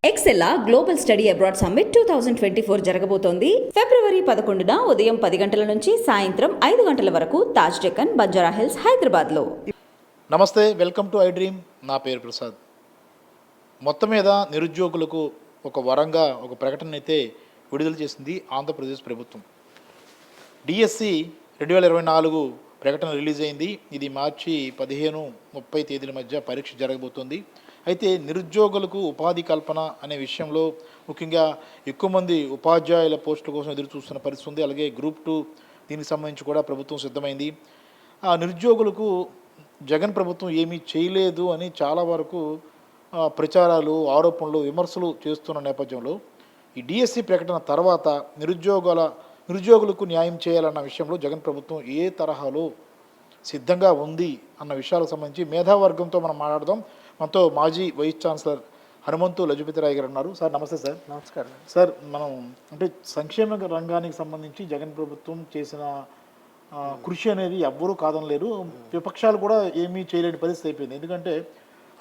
ఎక్సెల్లా global study abroad summit 2024 జరగబోతోంది. ఫిబ్రవరి 11న ఉదయం 10 గంటల నుంచి సాయంత్రం 5 గంటల వరకు తాజ్ డెక్కన్, బంజారా హిల్స్, హైదరాబాద్లో. నమస్తే, వెల్కమ్ టు ఐ డ్రీమ్. నా పేరు ప్రసాద్. మొత్తం మీద నిరుద్యోగులకు ఒక వరంగా ఒక ప్రకటన అయితే విడుదల చేసింది ఆంధ్రప్రదేశ్ ప్రభుత్వం. డిఎస్సి 2024 ప్రకటన రిలీజ్ అయింది. ఇది మార్చి 15-30 తేదీల మధ్య పరీక్ష జరగబోతోంది. అయితే నిరుద్యోగులకు ఉపాధి కల్పన అనే విషయంలో ముఖ్యంగా ఎక్కువ మంది ఉపాధ్యాయుల పోస్టుల కోసం ఎదురు చూస్తున్న పరిస్థితి ఉంది. అలాగే గ్రూప్ 2 దీనికి సంబంధించి కూడా ప్రభుత్వం సిద్ధమైంది. ఆ నిరుద్యోగులకు జగన్ ప్రభుత్వం ఏమీ చేయలేదు అని చాలా వరకు ప్రచారాలు, ఆరోపణలు, విమర్శలు చేస్తున్న నేపథ్యంలో ఈ డిఎస్సి ప్రకటన తర్వాత నిరుద్యోగులకు న్యాయం చేయాలన్న విషయంలో జగన్ ప్రభుత్వం ఏ తరహాలో సిద్ధంగా ఉంది అన్న విషయాలకు సంబంధించి మేధావర్గంతో మనం మాట్లాడదాం. మనతో మాజీ వైస్ ఛాన్సలర్ హనుమంతు లజపతిరాయ్ గారు ఉన్నారు. సార్ నమస్తే. సార్ నమస్కారం. సార్, మనం అంటే సంక్షేమ రంగానికి సంబంధించి జగన్ ప్రభుత్వం చేసిన కృషి అనేది ఎవ్వరూ కాదనలేరు. విపక్షాలు కూడా ఏమీ చేయలేని పరిస్థితి అయిపోయింది. ఎందుకంటే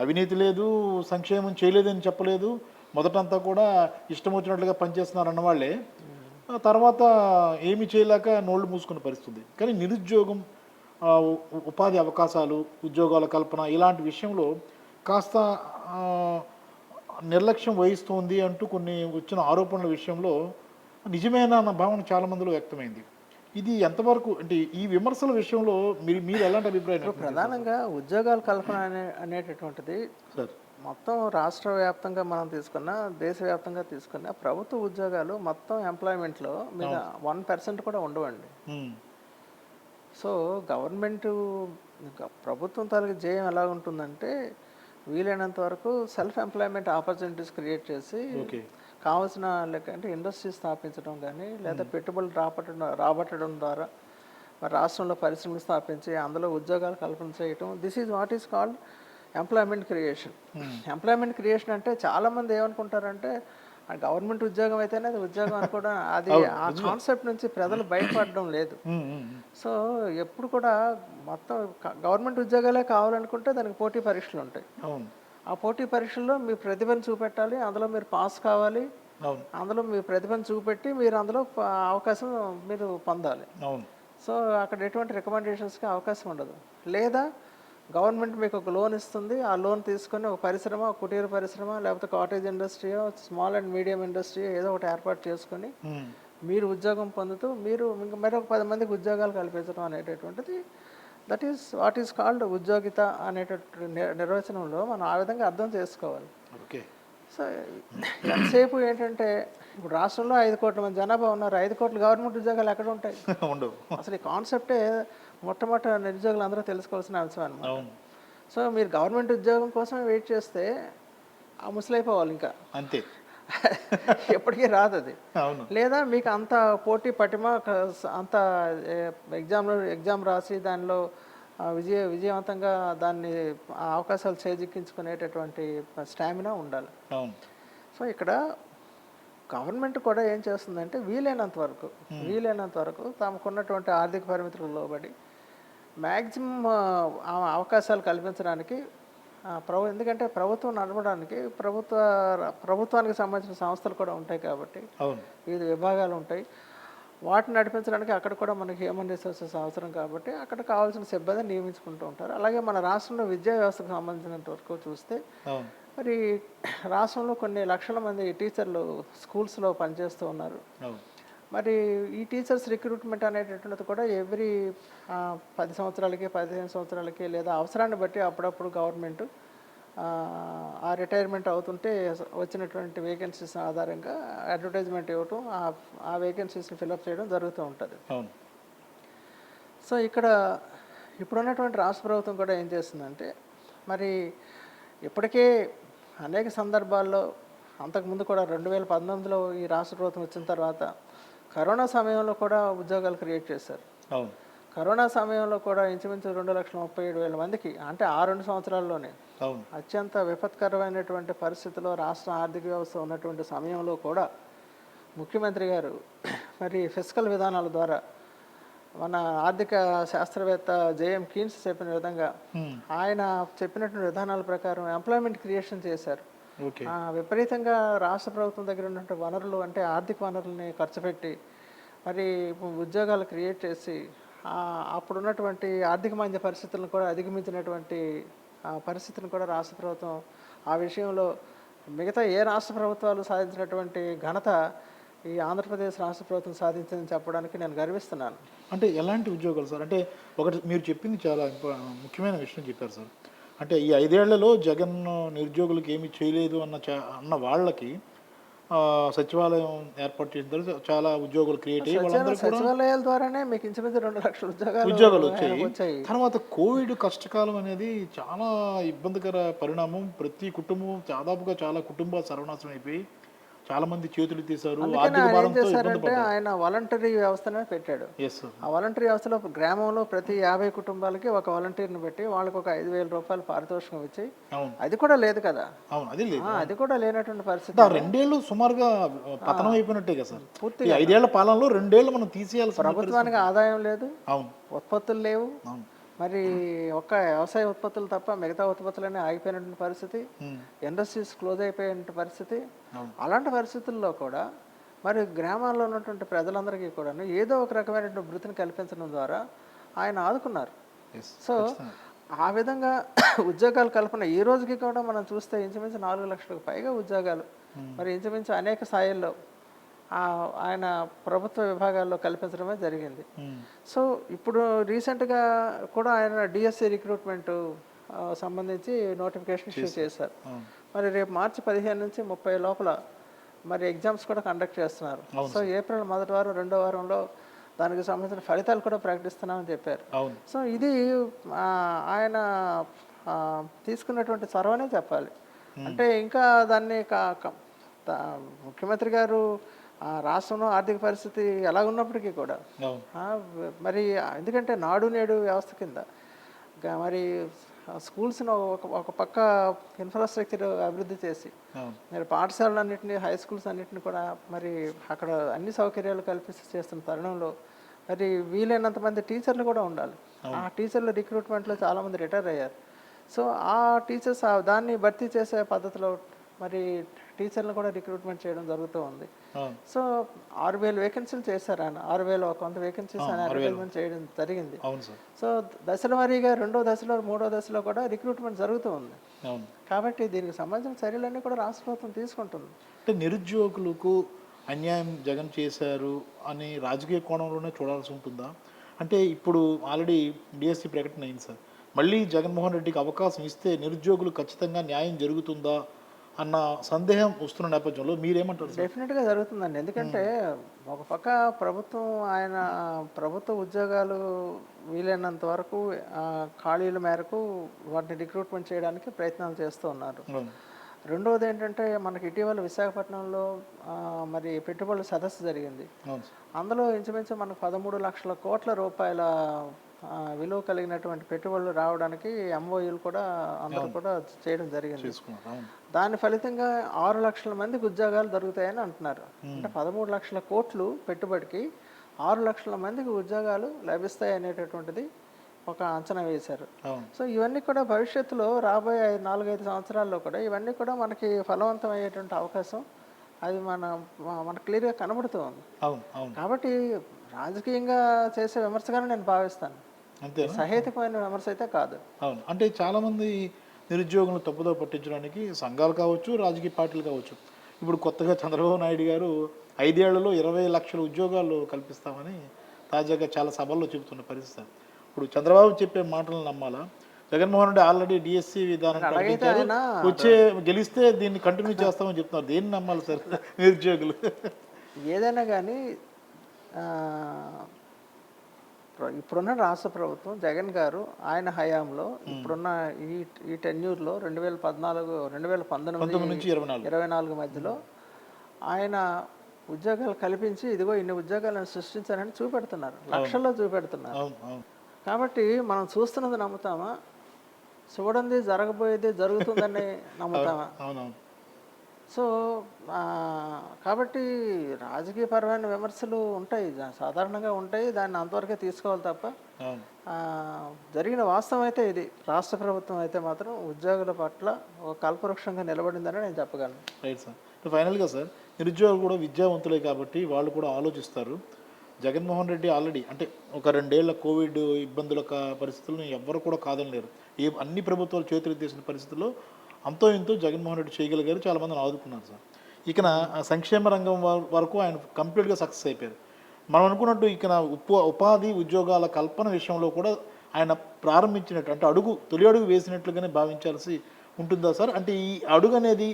అవినీతి లేదు, సంక్షేమం చేయలేదని చెప్పలేదు. మొదటంతా కూడా ఇష్టం వచ్చినట్లుగా పనిచేస్తున్నారు అన్నవాళ్ళే తర్వాత ఏమీ చేయలేక నోళ్ళు మూసుకున్న పరిస్థితి. కానీ నిరుద్యోగం, ఉపాధి అవకాశాలు, ఉద్యోగాల కల్పన ఇలాంటి విషయంలో కాస్త నిర్లక్ష్యం వహిస్తుంది అంటూ కొన్ని వచ్చిన ఆరోపణల విషయంలో నిజమేనా అన్న భావన చాలామందిలో వ్యక్తమైంది. ఇది ఎంతవరకు అంటే ఈ విమర్శల విషయంలో మీరు ఎలాంటి అభిప్రాయం? ప్రధానంగా ఉద్యోగాల కల్పన అనేటటువంటిది సార్ మొత్తం రాష్ట్ర వ్యాప్తంగా మనం తీసుకున్నా, దేశవ్యాప్తంగా తీసుకున్నా ప్రభుత్వ ఉద్యోగాలు మొత్తం ఎంప్లాయ్మెంట్లో మీద 1% కూడా ఉండవండి. సో గవర్నమెంట్ ప్రభుత్వం తాలూకు జయం ఎలా ఉంటుందంటే వీలైనంత వరకు సెల్ఫ్ ఎంప్లాయ్మెంట్ ఆపర్చునిటీస్ క్రియేట్ చేసి కావాల్సిన అంటే ఇండస్ట్రీ స్థాపించడం కానీ లేదా పెట్టుబడులు రాబట్టడం ద్వారా మరి రాష్ట్రంలో పరిశ్రమలు స్థాపించి అందులో ఉద్యోగాలు కల్పన చేయటం. This is what is called employment creation. Employment creation అంటే చాలామంది ఏమనుకుంటారంటే గవర్నమెంట్ ఉద్యోగం అయితేనే అది ఉద్యోగం అనుకోవడం, అది ఆ కాన్సెప్ట్ నుంచి ప్రజలు బయటపడడం లేదు. సో ఎప్పుడు కూడా మొత్తం గవర్నమెంట్ ఉద్యోగాలే కావాలనుకుంటే దానికి పోటీ పరీక్షలు ఉంటాయి. ఆ పోటీ పరీక్షల్లో మీ ప్రతిభను చూపెట్టాలి, అందులో మీరు పాస్ కావాలి, అందులో మీ ప్రతిభను చూపెట్టి మీరు అందులో అవకాశం మీరు పొందాలి. సో అక్కడ ఎటువంటి రికమెండేషన్స్కి అవకాశం ఉండదు. లేదా గవర్నమెంట్ మీకు ఒక లోన్ ఇస్తుంది, ఆ లోన్ తీసుకొని ఒక పరిశ్రమ, కుటీర పరిశ్రమ లేకపోతే కాటేజ్ ఇండస్ట్రీయో, స్మాల్ అండ్ మీడియం ఇండస్ట్రీ ఏదో ఒకటి ఏర్పాటు చేసుకొని మీరు ఉద్యోగం పొందుతూ మీరు మరొక 10 మందికి ఉద్యోగాలు కల్పించడం అనేటటువంటిది that is what is called ఉద్యోగిత అనేటటువంటి నిర్వచనంలో మనం ఆ విధంగా అర్థం చేసుకోవాలి. సో ఎంతసేపు ఏంటంటే ఇప్పుడు రాష్ట్రంలో 5 కోట్ల మంది జనాభా ఉన్నారు, 5 కోట్ల గవర్నమెంట్ ఉద్యోగాలు ఎక్కడ ఉంటాయి? అసలు ఈ కాన్సెప్టే మొట్టమొదటి నిరుద్యోగులు అందరూ తెలుసుకోవాల్సిన అంశం అనమాట. సో మీరు గవర్నమెంట్ ఉద్యోగం కోసం వెయిట్ చేస్తే ఆ ముసలైపోవాలి, ఇంకా అంతే, ఎప్పటికీ రాదు అది. లేదా మీకు అంత పోటీ పటిమ, అంత ఎగ్జామ్ రాసి దానిలో విజయవంతంగా దాన్ని అవకాశాలు చేజిక్కించుకునేటటువంటి స్టామినా ఉండాలి. సో ఇక్కడ గవర్నమెంట్ కూడా ఏం చేస్తుందంటే వీలైనంత వరకు తమకున్నటువంటి ఆర్థిక పరిమితులకు లోబడి మ్యాక్సిమం అవకాశాలు కల్పించడానికి ఎందుకంటే ప్రభుత్వం నడపడానికి ప్రభుత్వానికి సంబంధించిన సంస్థలు కూడా ఉంటాయి కాబట్టి వివిధ విభాగాలు ఉంటాయి. వాటిని నడిపించడానికి అక్కడ కూడా మనకి హ్యూమన్ రిసోర్సెస్ అవసరం కాబట్టి అక్కడ కావాల్సిన సిబ్బందిని నియమించుకుంటూ ఉంటారు. అలాగే మన రాష్ట్రంలో విద్యా వ్యవస్థకు సంబంధించినంత వరకు చూస్తే మరి రాష్ట్రంలో కొన్ని లక్షల మంది టీచర్లు స్కూల్స్లో పనిచేస్తూ ఉన్నారు. మరి ఈ టీచర్స్ రిక్రూట్మెంట్ అనేటటువంటిది కూడా ఎవ్రీ 10 సంవత్సరాలకి 15 సంవత్సరాలకి లేదా అవసరాన్ని బట్టి అప్పుడప్పుడు గవర్నమెంట్ ఆ రిటైర్మెంట్ అవుతుంటే వచ్చినటువంటి వేకెన్సీస్ ఆధారంగా అడ్వర్టైజ్మెంట్ ఇవ్వటం, ఆ వేకెన్సీస్ని ఫిల్అప్ చేయడం జరుగుతూ ఉంటుంది. సో ఇక్కడ ఇప్పుడున్నటువంటి రాష్ట్ర ప్రభుత్వం కూడా ఏం చేస్తుందంటే మరి ఇప్పటికే అనేక సందర్భాల్లో అంతకుముందు కూడా 2019లో ఈ రాష్ట్ర ప్రభుత్వం వచ్చిన తర్వాత కరోనా సమయంలో కూడా ఉద్యోగాలు క్రియేట్ చేశారు. కరోనా సమయంలో కూడా ఇంచుమించు 2,37,000 మందికి, అంటే ఆ 2 సంవత్సరాల్లోనే అత్యంత విపత్కరమైనటువంటి పరిస్థితిలో రాష్ట్ర ఆర్థిక వ్యవస్థ ఉన్నటువంటి సమయంలో కూడా ముఖ్యమంత్రి గారు మరి ఫిస్కల్ విధానాల ద్వారా మన ఆర్థిక శాస్త్రవేత్త జేఎం కీన్స్ చెప్పిన విధంగా ఆయన చెప్పినటువంటి విధానాల ప్రకారం ఎంప్లాయ్మెంట్ క్రియేషన్ చేశారు. ఓకే. విపరీతంగా రాష్ట్ర ప్రభుత్వం దగ్గర ఉన్నటువంటి వనరులు అంటే ఆర్థిక వనరుల్ని ఖర్చు పెట్టి మరి ఉద్యోగాలు క్రియేట్ చేసి అప్పుడున్నటువంటి ఆర్థిక మాంద్య పరిస్థితులను కూడా అధిగమించినటువంటి పరిస్థితిని కూడా రాష్ట్ర ప్రభుత్వం ఆ విషయంలో మిగతా ఏ రాష్ట్ర ప్రభుత్వాలు సాధించినటువంటి ఘనత ఈ ఆంధ్రప్రదేశ్ రాష్ట్ర ప్రభుత్వం సాధించిందని చెప్పడానికి నేను గర్విస్తున్నాను. అంటే ఎలాంటి ఉద్యోగాలు సార్? అంటే ఒకటి మీరు చెప్పింది చాలా ముఖ్యమైన విషయం చెప్పారు సార్. అంటే ఈ 5 ఏళ్లలో జగన్ నిరుద్యోగులకు ఏమీ చేయలేదు అన్న వాళ్ళకి సచివాలయం ఏర్పాటు చేసిన తర్వాత చాలా ఉద్యోగాలు క్రియేట్ అయ్యి వాళ్ళందరూ కూడా సచివాలయాల ద్వారానే మీకు ఇంచుమించు 2 లక్షల ఉద్యోగాలు వచ్చాయి. తర్వాత కోవిడ్ కష్టకాలం అనేది చాలా ఇబ్బందికర పరిణామం. ప్రతి కుటుంబం దాదాపుగా చాలా కుటుంబాలు సర్వనాశనం అయిపోయి చాలా మంది చేతులు తీశారు. ఆర్థిక భారంతో ఇబ్బంది పడ్డారు. ఆయన వాలంటరీ వ్యవస్థనే పెట్టాడు. ఆ వాలంటరీ వ్యవస్థలో గ్రామంలో ప్రతి 50 కుటుంబాలకి ఒక వాలంటీర్ని పెట్టి వాళ్ళకి ఒక 5,000 రూపాయలు పారితోషికం ఇచ్చి, అది కూడా లేదు కదా. అవును, అది లేదు. అది కూడా లేనటువంటి పరిస్థితి. 2 ఏళ్ళు సుమారుగా పతనం అయిపోయినట్టే కదా సార్. పూర్తి 5 ఏళ్ల పాలనలో 2 ఏళ్ళు మనం తీసేయాలి. ప్రభుత్వానికి ఆదాయం లేదు, అవును, ఉత్పత్తులు లేవు, మరి ఒక్క వ్యవసాయ ఉత్పత్తులు తప్ప మిగతా ఉత్పత్తులన్నీ ఆగిపోయినటువంటి పరిస్థితి, ఇండస్ట్రీస్ క్లోజ్ అయిపోయిన పరిస్థితి. అలాంటి పరిస్థితుల్లో కూడా మరి గ్రామాల్లో ఉన్నటువంటి ప్రజలందరికీ కూడా ఏదో ఒక రకమైనటువంటి వృత్తిని కల్పించడం ద్వారా ఆయన ఆదుకున్నారు. సో ఆ విధంగా ఉద్యోగాల కల్పన ఈ రోజుకి కూడా మనం చూస్తే ఇంచుమించు 4 లక్షలకు పైగా ఉద్యోగాలు మరి ఇంచుమించు అనేక స్థాయిల్లో ఆయన ప్రభుత్వ విభాగాల్లో కల్పించడమే జరిగింది. సో ఇప్పుడు రీసెంట్గా కూడా ఆయన డిఎస్సి రిక్రూట్మెంట్ సంబంధించి నోటిఫికేషన్ ఇష్యూ చేశారు. మరి రేపు మార్చి 15 నుంచి 30 లోపల మరి ఎగ్జామ్స్ కూడా కండక్ట్ చేస్తున్నారు. సో ఏప్రిల్ మొదటి వారం 2వ వారంలో దానికి సంబంధించిన ఫలితాలు కూడా ప్రకటిస్తున్నామని చెప్పారు. సో ఇది ఆయన తీసుకున్నటువంటి చొరవనే చెప్పాలి. అంటే ఇంకా దాన్ని ముఖ్యమంత్రి గారు రాష్ట్రంలో ఆర్థిక పరిస్థితి ఎలా ఉన్నప్పటికీ కూడా మరి ఎందుకంటే నాడు నేడు వ్యవస్థ కింద మరి స్కూల్స్ను ఒక పక్క ఇన్ఫ్రాస్ట్రక్చర్ అభివృద్ధి చేసి మరి పాఠశాలలన్నింటినీ హై స్కూల్స్ అన్నింటినీ కూడా మరి అక్కడ అన్ని సౌకర్యాలు కల్పిస్తూ చేస్తున్న తరుణంలో మరి వీలైనంత మంది టీచర్లు కూడా ఉండాలి. ఆ టీచర్ల రిక్రూట్మెంట్లో చాలామంది రిటైర్ అయ్యారు. సో ఆ టీచర్స్ దాన్ని భర్తీ చేసే పద్ధతిలో మరి టీచర్లు కూడా రిక్రూట్మెంట్ చేయడం జరుగుతూ ఉంది. సో 6,000 వేకెన్సీలు చేశారు ఆయన. 6,000 కొంత వేకెన్సీస్ ఆయన అడ్వర్టైజ్మెంట్ చేయడం జరిగింది. సో దశల వారీగా 2వ దశలో 3వ దశలో కూడా రిక్రూట్మెంట్ జరుగుతూ ఉంది. కాబట్టి దీనికి సంబంధించిన చర్యలన్నీ కూడా రాష్ట్ర ప్రభుత్వం తీసుకుంటుంది. అంటే నిరుద్యోగులకు అన్యాయం జగన్ చేశారు అని రాజకీయ కోణంలోనే చూడాల్సి ఉంటుందా? అంటే ఇప్పుడు ఆల్రెడీ డిఎస్సి ప్రకటన అయింది సార్. మళ్ళీ జగన్మోహన్ రెడ్డికి అవకాశం ఇస్తే నిరుద్యోగులు ఖచ్చితంగా న్యాయం జరుగుతుందా అన్న సందేహం వస్తున్న నేపథ్యంలో మీరేమంటారు? డెఫినెట్గా జరుగుతుందండి. ఎందుకంటే ఒక పక్క ఆయన ప్రభుత్వ ఉద్యోగాలు వీలైనంత వరకు ఖాళీల మేరకు వాటిని రిక్రూట్మెంట్ చేయడానికి ప్రయత్నాలు చేస్తూ ఉన్నారు. రెండవది ఏంటంటే మనకి ఇటీవల విశాఖపట్నంలో మరి పెట్టుబడుల సదస్సు జరిగింది. అందులో ఇంచుమించు మనకు 13 లక్షల కోట్ల రూపాయల విలువ కలిగినటువంటి పెట్టుబడులు రావడానికి ఎంఓయూలు కూడా అందరూ కూడా చేయడం జరిగింది. దాని ఫలితంగా 6 లక్షల మందికి ఉద్యోగాలు దొరుకుతాయని అంటున్నారు. అంటే 13 లక్షల కోట్లు పెట్టుబడికి 6 లక్షల మందికి ఉద్యోగాలు లభిస్తాయి అనేటటువంటిది ఒక అంచనా వేశారు. సో ఇవన్నీ కూడా భవిష్యత్తులో రాబోయే 4-5 సంవత్సరాల్లో కూడా ఇవన్నీ కూడా మనకి ఫలవంతం అయ్యేటువంటి అవకాశం అది మనకు క్లియర్గా కనబడుతూ ఉంది. కాబట్టి రాజకీయంగా చేసే విమర్శగానే నేను భావిస్తాను, అంతే సహేతుకమైన విమర్శ అయితే కాదు. అవును, అంటే చాలామంది నిరుద్యోగులను తప్పుదో పట్టించడానికి సంఘాలు కావచ్చు, రాజకీయ పార్టీలు కావచ్చు, ఇప్పుడు కొత్తగా చంద్రబాబు నాయుడు గారు 5 ఏళ్లలో 20 లక్షల ఉద్యోగాలు కల్పిస్తామని తాజాగా చాలా సభల్లో చెబుతున్న పరిస్థితి. ఇప్పుడు చంద్రబాబు చెప్పే మాటలను నమ్మాలా? జగన్మోహన్ రెడ్డి ఆల్రెడీ డిఎస్సి విధానం గెలిస్తే దీన్ని కంటిన్యూ చేస్తామని చెప్తున్నారు. దేన్ని నమ్మాలి సార్ నిరుద్యోగులు? ఏదైనా కానీ ఇప్పుడున్న రాష్ట్ర ప్రభుత్వం జగన్ గారు ఆయన హయాంలో ఇప్పుడున్న ఈ టెన్యూర్లో 2014, 2019 నుంచి 24 మధ్యలో ఆయన ఉద్యోగాలు కల్పించి ఇదిగో ఇన్ని ఉద్యోగాలను సృష్టించారని చూపెడుతున్నారు, లక్షల్లో చూపెడుతున్నారు. కాబట్టి మనం చూస్తున్నది నమ్ముతామా, చూడండి జరగబోయేది జరుగుతుందని నమ్ముతామా? సో కాబట్టి రాజకీయపరమైన విమర్శలు ఉంటాయి, సాధారణంగా ఉంటాయి, దాన్ని అంతవరకే తీసుకోవాలి తప్ప అవును. ఆ, జరిగిన వాస్తవం అయితే ఇది. రాష్ట్ర ప్రభుత్వం అయితే మాత్రం ఉద్యోగుల పట్ల ఒక కల్పవృక్షంగా నిలబడిందని నేను చెప్పగలను. Right sir. ఫైనల్గా సార్, నిరుద్యోగులు కూడా విద్యావంతులే కాబట్టి వాళ్ళు కూడా ఆలోచిస్తారు. జగన్మోహన్ రెడ్డి ఆల్రెడీ అంటే ఒక 2 ఏళ్ల కోవిడ్ ఇబ్బందుల పరిస్థితులను ఎవ్వరు కూడా కాదనలేరు. అన్ని ప్రభుత్వాలు చేతులు తీసిన పరిస్థితుల్లో అంతో ఇంతో జగన్మోహన్ రెడ్డి చేయగలిగారు, చాలామందిని ఆదుకున్నారు సార్. ఇకన సంక్షేమ రంగం వరకు ఆయన కంప్లీట్గా సక్సెస్ అయిపోయారు. మనం అనుకున్నట్టు ఇకన ఉపాధి ఉద్యోగాల కల్పన విషయంలో కూడా ఆయన ప్రారంభించినట్టు అంటే తొలి అడుగు వేసినట్లుగానే భావించాల్సి ఉంటుందా సార్? అంటే ఈ అడుగు అనేది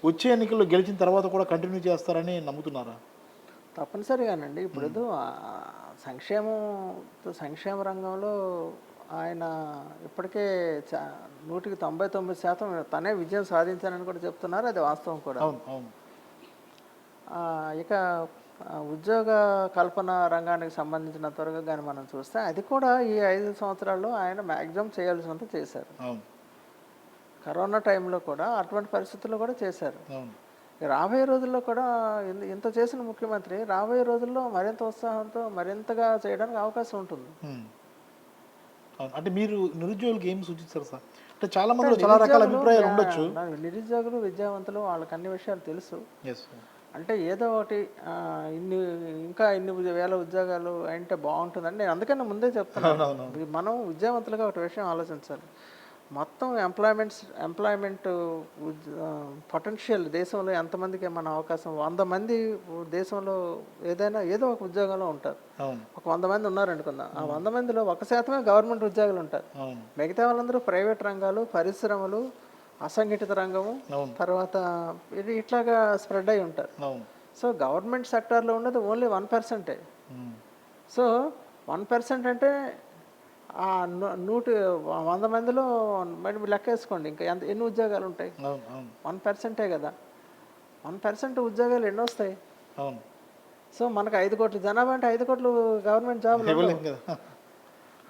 వచ్చే ఎన్నికల్లో గెలిచిన తర్వాత కూడా కంటిన్యూ చేస్తారని నమ్ముతున్నారా? తప్పనిసరిగానండి. ఇప్పుడు సంక్షేమ రంగంలో ఆయన ఇప్పటికే 100కి 99% తనే విజయం సాధించానని కూడా చెప్తున్నారు, అది వాస్తవం కూడా. అవును, అవును. ఇక ఉద్యోగ కల్పన రంగానికి సంబంధించినంత వరకు కానీ మనం చూస్తే అది కూడా ఈ 5 సంవత్సరాల్లో ఆయన మ్యాక్సిమం చేయాల్సినంత చేశారు. అవును, కరోనా టైంలో కూడా అటువంటి పరిస్థితుల్లో కూడా చేశారు. అవును. రాబోయే రోజుల్లో కూడా ఇంత చేసిన ముఖ్యమంత్రి రాబోయే రోజుల్లో మరింత ఉత్సాహంతో మరింతగా చేయడానికి అవకాశం ఉంటుంది. అవును. అంటే మీరు నిరుద్యోగులకు ఏం సూచిస్తారు సార్? అంటే చాలా మందిలో చాలా రకాల అభిప్రాయాలు ఉండొచ్చు. నిరుద్యోగులు విద్యావంతులు, వాళ్ళకి అన్ని విషయాలు తెలుసు. ఎస్. అంటే ఏదో ఒకటి ఇంకా ఇన్ని వేల ఉద్యోగాలు అంటే బాగుంటుందని నేను అందుకని ముందే చెప్తున్నాను. మనం విద్యావంతులుగా ఒక విషయం ఆలోచించాలి. మొత్తం ఎంప్లాయ్మెంట్ పొటెన్షియల్ దేశంలో ఎంతమందికి మన అవకాశం, 100 మంది దేశంలో ఏదో ఒక ఉద్యోగంలో ఉంటారు. ఒక 100 మంది ఉన్నారనుకుందాం. ఆ 100 మందిలో 1% గవర్నమెంట్ ఉద్యోగాలు ఉంటారు. మిగతా వాళ్ళందరూ ప్రైవేట్ రంగాలు, పరిశ్రమలు, అసంఘటిత రంగము, తర్వాత ఇట్లాగా స్ప్రెడ్ అయి ఉంటారు. సో గవర్నమెంట్ సెక్టార్లో ఉన్నది ఓన్లీ 1%. సో 1% అంటే 100 మందిలో మరి లెక్క వేసుకోండి ఇంకా ఎన్ని ఉద్యోగాలు ఉంటాయి? 1%ఏ కదా. 1% ఉద్యోగాలు ఎన్ని వస్తాయి? సో మనకు 5 కోట్ల జనాభా అంటే 5 కోట్లు గవర్నమెంట్ జాబులు.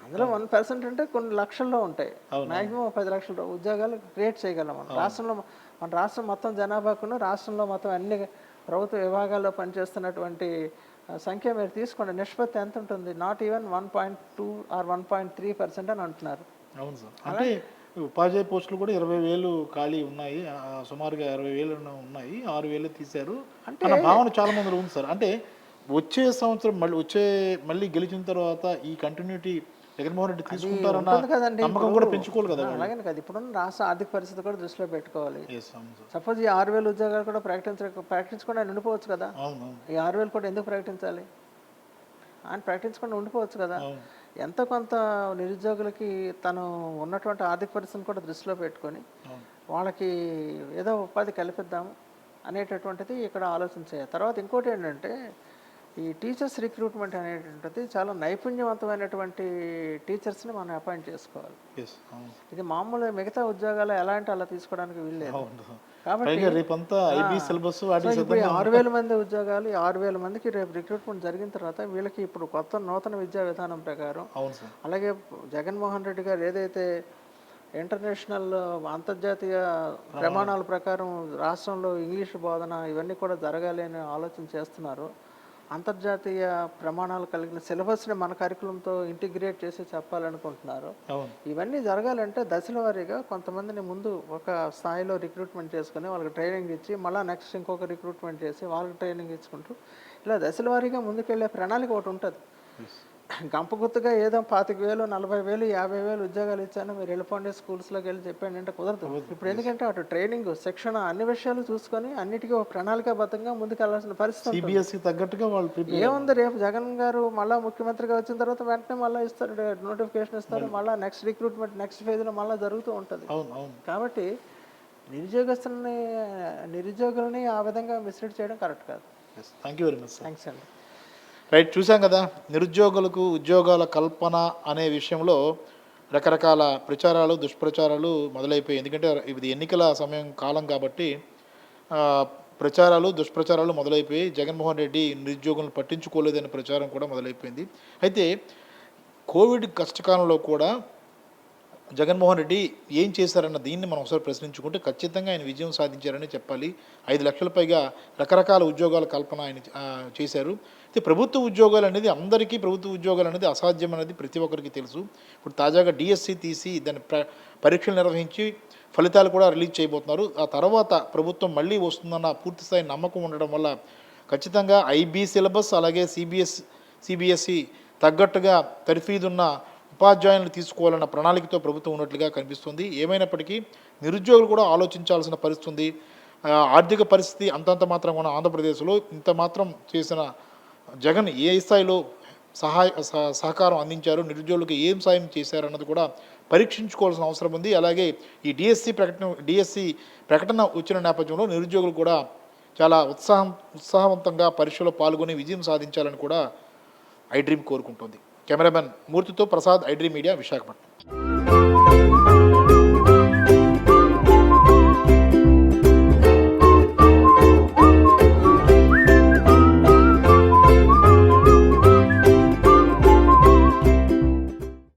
అందులో 1% అంటే కొన్ని లక్షల్లో ఉంటాయి. మ్యాక్సిమం 10 లక్షల ఉద్యోగాలు క్రియేట్ చేయగలం మన రాష్ట్రం మొత్తం జనాభాకును రాష్ట్రంలో మొత్తం అన్ని ప్రభుత్వ విభాగాల్లో పనిచేస్తున్నటువంటి సంఖ్య మీరు తీసుకోండి, నిష్పత్తి ఎంత ఉంటుంది? నాట్ ఈవెన్ 1.2 ఆర్ 1.3% అని అంటున్నారు. అవును సార్. అంటే ఉపాధ్యాయ పోస్టులు కూడా 20,000 ఖాళీ ఉన్నాయి, సుమారుగా 60,000 ఉన్నాయి, 6,000 తీశారు అంటే భావన చాలా మంది ఉంది సార్. అంటే వచ్చే సంవత్సరం మళ్ళీ గెలిచిన తర్వాత ఈ కంటిన్యూటీ జగన్మోహన్ రెడ్డి తీసుకుంటారన్న నమ్మకం కూడా పెంచుకోవాలి కదా. అలాగే కదా, ఇప్పుడున్న రాష్ట్ర ఆర్థిక పరిస్థితి కూడా దృష్టిలో పెట్టుకోవాలి. సపోజ్ ఈ 6,000 ఉద్యోగాలు కూడా ప్రకటించకుండా ఉండిపోవచ్చు కదా. ఈ 6,000 కూడా ఎందుకు ప్రకటించాలి అని ప్రకటించకుండా ఉండిపోవచ్చు కదా. ఎంతో కొంత నిరుద్యోగులకి తను ఉన్నటువంటి ఆర్థిక పరిస్థితిని కూడా దృష్టిలో పెట్టుకొని వాళ్ళకి ఏదో ఉపాధి కల్పిద్దాము అనేటటువంటిది ఇక్కడ ఆలోచించాయి. తర్వాత ఇంకోటి ఏంటంటే ఈ టీచర్స్ రిక్రూట్మెంట్ అనేటువంటిది చాలా నైపుణ్యవంతమైనటువంటి టీచర్స్ని మనం అపాయింట్ చేసుకోవాలి. ఇది మామూలు మిగతా ఉద్యోగాలు ఎలా అంటే అలా తీసుకోవడానికి వీల్లేదు. కాబట్టి 6,000 మంది ఉద్యోగాలు, 6,000 మందికి రేపు రిక్రూట్మెంట్ జరిగిన తర్వాత వీళ్ళకి ఇప్పుడు నూతన విద్యా విధానం ప్రకారం, అలాగే జగన్మోహన్ రెడ్డి గారు ఏదైతే ఇంటర్నేషనల్ అంతర్జాతీయ ప్రమాణాల ప్రకారం రాష్ట్రంలో ఇంగ్లీష్ బోధన ఇవన్నీ కూడా జరగాలి అని ఆలోచన చేస్తున్నారు. అంతర్జాతీయ ప్రమాణాలు కలిగిన సిలబస్ని మన కరికులంతో ఇంటిగ్రేట్ చేసి చెప్పాలనుకుంటున్నారు. ఇవన్నీ జరగాలంటే దశల వారీగా కొంతమందిని ముందు ఒక స్థాయిలో రిక్రూట్మెంట్ చేసుకుని వాళ్ళకి ట్రైనింగ్ ఇచ్చి మళ్ళీ నెక్స్ట్ ఇంకొక రిక్రూట్మెంట్ చేసి వాళ్ళకి ట్రైనింగ్ ఇచ్చుకుంటూ ఇలా దశల వారీగా ముందుకెళ్ళే ప్రణాళిక ఒకటి ఉంటుంది. గంప గుర్తుగా ఏదో 25,000, 40,000, 50,000 ఉద్యోగాలు ఇచ్చాను మీరు వెళ్ళిపోండి స్కూల్స్లోకి వెళ్ళి చెప్పండి అంటే కుదరదు. ఇప్పుడు ఎందుకంటే అటు ట్రైనింగ్, శిక్షణ అన్ని విషయాలు చూసుకొని అన్నిటికీ ఒక ప్రణాళికాబద్ధంగా ముందుకు వెళ్ళాల్సిన పరిస్థితి తగ్గట్టుగా ఏముంది. రేపు జగన్ గారు మళ్ళీ ముఖ్యమంత్రిగా వచ్చిన తర్వాత వెంటనే మళ్ళీ ఇస్తారు, నోటిఫికేషన్ ఇస్తారు, మళ్ళీ నెక్స్ట్ రిక్రూట్మెంట్ నెక్స్ట్ ఫేజ్లో మళ్ళీ జరుగుతూ ఉంటుంది. కాబట్టి నిరుద్యోగులని ఆ విధంగా మిస్లీడ్ చేయడం కరెక్ట్ కాదు. Thank you very much. Thanks అండి. రైట్, చూసాం కదా నిరుద్యోగులకు ఉద్యోగాల కల్పన అనే విషయంలో రకరకాల ప్రచారాలు దుష్ప్రచారాలు మొదలైపోయాయి. ఎందుకంటే ఇది ఎన్నికల సమయం కాలం కాబట్టి ప్రచారాలు దుష్ప్రచారాలు మొదలైపోయి జగన్మోహన్ రెడ్డి నిరుద్యోగులను పట్టించుకోలేదనే ప్రచారం కూడా మొదలైపోయింది. అయితే కోవిడ్ కష్టకాలంలో కూడా జగన్మోహన్ రెడ్డి ఏం చేశారన్న దీన్ని మనం ఒకసారి ప్రశ్నించుకుంటే ఖచ్చితంగా ఆయన విజయం సాధించారని చెప్పాలి. 5 లక్షల పైగా రకరకాల ఉద్యోగాల కల్పన ఆయన చేశారు. అయితే ప్రభుత్వ ఉద్యోగాలు అనేది అందరికీ ప్రభుత్వ ఉద్యోగాలు అనేది అసాధ్యం అనేది ప్రతి ఒక్కరికి తెలుసు. ఇప్పుడు తాజాగా డిఎస్సి తీసి దాని పరీక్షలు నిర్వహించి ఫలితాలు కూడా రిలీజ్ చేయబోతున్నారు. ఆ తర్వాత ప్రభుత్వం మళ్ళీ వస్తుందన్న పూర్తిస్థాయి నమ్మకం ఉండడం వల్ల ఖచ్చితంగా ఐబీ సిలబస్ అలాగే సిబిఎస్ఈ తగ్గట్టుగా తర్ఫీదున్న ఉపాధ్యాయులను తీసుకోవాలన్న ప్రణాళికతో ప్రభుత్వం ఉన్నట్లుగా కనిపిస్తుంది. ఏమైనప్పటికీ నిరుద్యోగులు కూడా ఆలోచించాల్సిన పరిస్థితి ఉంది. ఆర్థిక పరిస్థితి అంతంత మాత్రం ఉన్న ఆంధ్రప్రదేశ్లో ఇంత మాత్రం చేసిన జగన్ ఏ స్థాయిలో సహకారం అందించారు, నిరుద్యోగులకు ఏం సాయం చేశారన్నది కూడా పరీక్షించుకోవాల్సిన అవసరం ఉంది. అలాగే ఈ డిఎస్సి ప్రకటన వచ్చిన నేపథ్యంలో నిరుద్యోగులు కూడా చాలా ఉత్సాహవంతంగా పరీక్షలో పాల్గొని విజయం సాధించాలని కూడా ఐ డ్రీమ్ కోరుకుంటుంది. కెమెరామెన్ మూర్తితో Prasad, I dream media, Visakhapatnam.